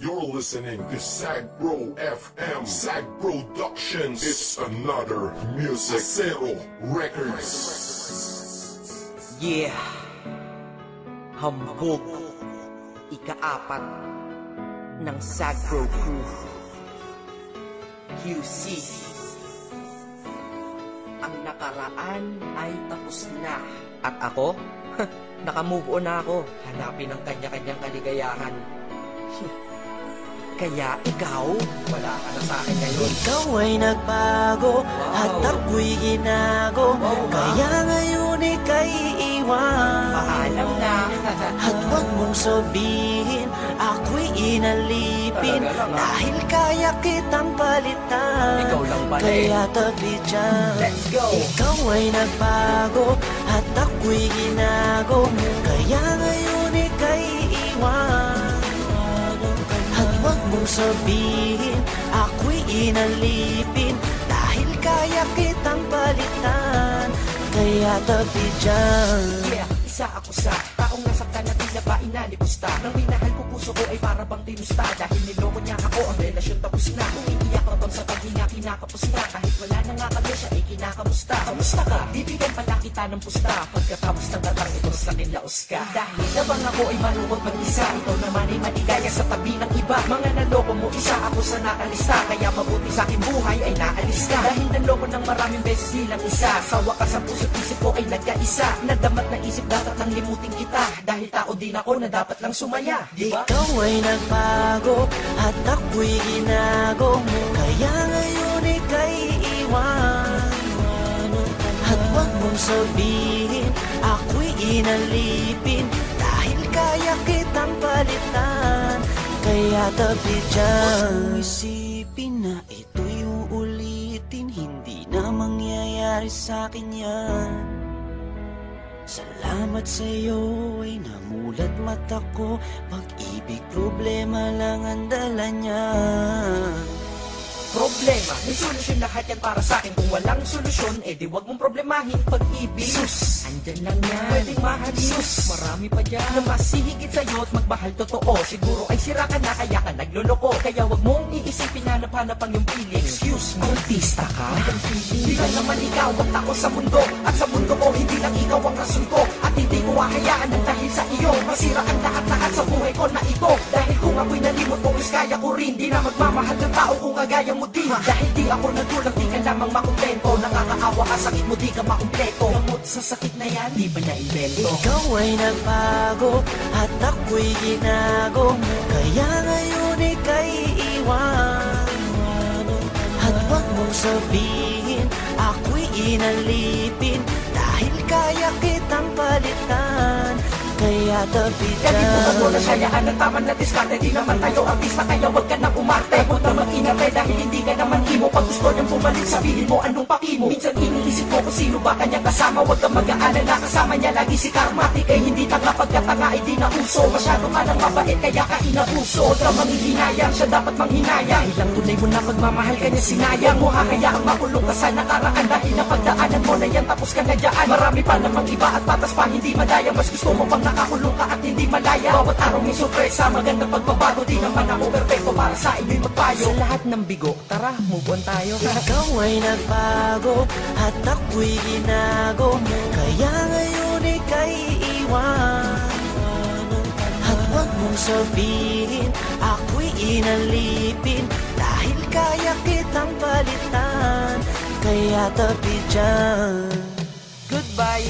You're listening to Sagbro FM, Sag Productions. It's another music. Zero Records. Yeah. Hambog. Ika-4 ng Sagbro Crew. QC. Ang nakaraan ay tapos na. At ako? Naka-move on na ako. Hanapin ang kanya-kanyang kaligayahan. Kaya ikaw, wala ka na sa akin ngayon. Ikaw ay nagbago, at ako'y ginago, kaya ngayon ika'y iwan. Paalam na. At huwag mong sabihin, ako'y inalipin, dahil kaya kitang palitan. Ikaw lang pala Kaya tabi dyan. Let's go. Ikaw ay nagbago, at ako'y ginago, kaya ngayon ika'y iwan. At huwag mong sabihin, ako'y inalipin, dahil kaya kitang palitan. Kaya tabi dyan. Yeah, isa ako sa taong nasaktan na tila ba inalipusta. Nang minahal ko puso ko ay para bang tinusta. Dahil niloko niya ako, ang relasyon tapos na. Kung iiyak ka bang sa paghinga, kinakapos na. Kahit wala na nga kami siya, ay kinakamusta. Kamusta ka? Bibigyan pala kita ng pusta. Pagkatapos ng datang ito sa akin laos ka. Dahil nabang ako ay malungkot mag-isa, ikaw naman ay maligaya sa tabi ng iba. Mga naloko mo, isa ako sa nakalista. Kaya mabuti sa aking buhay ay naalis ka. Dahil naloko ng maraming beses nilang isa. Sa wakas ang puso't isip ko ay nagkaisa. Nadamat na isip dapat nang limutin kita. Dahil tao din ako na dapat lang sumaya, diba? Ikaw ay nagbago, at ako'y ginago, kaya ngayon ika'y iwan. At huwag mong sabihin, ako'y inalipin, dahil kaya kitang palitan. Kaya tabi dyan. Huwag isipin na ito'y uulitin, hindi na mangyayari sa'kin yan. Salamat sa'yo ay namulat mata ko, pag-ibig problema lang ang dala niya. Problema, may solusyon lahat yan para sa akin. Kung walang solusyon, di wag mong problemahin pag-ibig. Sus, andyan lang yan, pwedeng mahalin. Sus, marami pa dyan na mas hihigit sa'yo at magmahal totoo. Siguro ay sira ka na kaya ka nagloloko. Kaya wag mong iisipin hanap-hanap ang iyong pili. Excuse me, artista ka? Hindi ka naman ikaw ang tao sa mundo. At sa mundo ko, hindi lang ikaw ang rason ko. At hindi ko hahayaan ng dahil sa iyo masira ang lahat-lahat sa buhay ko na ito. Dahil kung ako'y nalimot mo, is kaya ko rin. Di na magmamahal ng tao kung kagaya mo. Dahil di ako nagulang, di ka lamang makontento. Nakakaawa ka, sakit mo, di ka makumpleto. Gamot sa sakit na yan, di ba na-invento? Ikaw ay nagbago, at ako'y ginago, kaya ngayon ika'y iwan. At huwag mong sabihin, ako'y inalipin, dahil kaya kitang palitan. Kaya tabi dyan. Kahit bukan mo na sayaan ang tama na diskarte. Di naman tayo artista, kaya wag ka nang umarte. Huwag na mag-inarte dahil hindi ka naman imo. Pag gusto niyang bumalik, sabihin mo anong pakimo. Minsan iniisip ko kung sino ba kanyang kasama. Huwag kang mag-aalala, kasama niya lagi si Karmatic. Ay hindi tanga, pagkatanga ay di na uso. Masyado ka nang mabait, kaya ka inabuso. Huwag kang manghihinayang, siya dapat manghinayang. Ilang tunay mo na pagmamahal ka niya, sinayang mo. Hahayaang makulong ka sa nakaraan. Dahil napagdaanan mo na yan, tapos ka na dyan. Marami pa namang iba at patas pa hindi madaya. Mas gusto mo pang nakakulong ka at hindi malaya. Bawat araw may sorpresa, magandang pagbabago. Di naman ako perfecto para sa inyo'y magpayo. Sa lahat ng bigo, tara, move on tayo. Ikaw ay nagbago, at ako'y ginago, kaya ngayon ika'y iwan. At huwag mong sabihin, ako'y inalipin, dahil kaya kitang palitan. Kaya tabi dyan. Goodbye.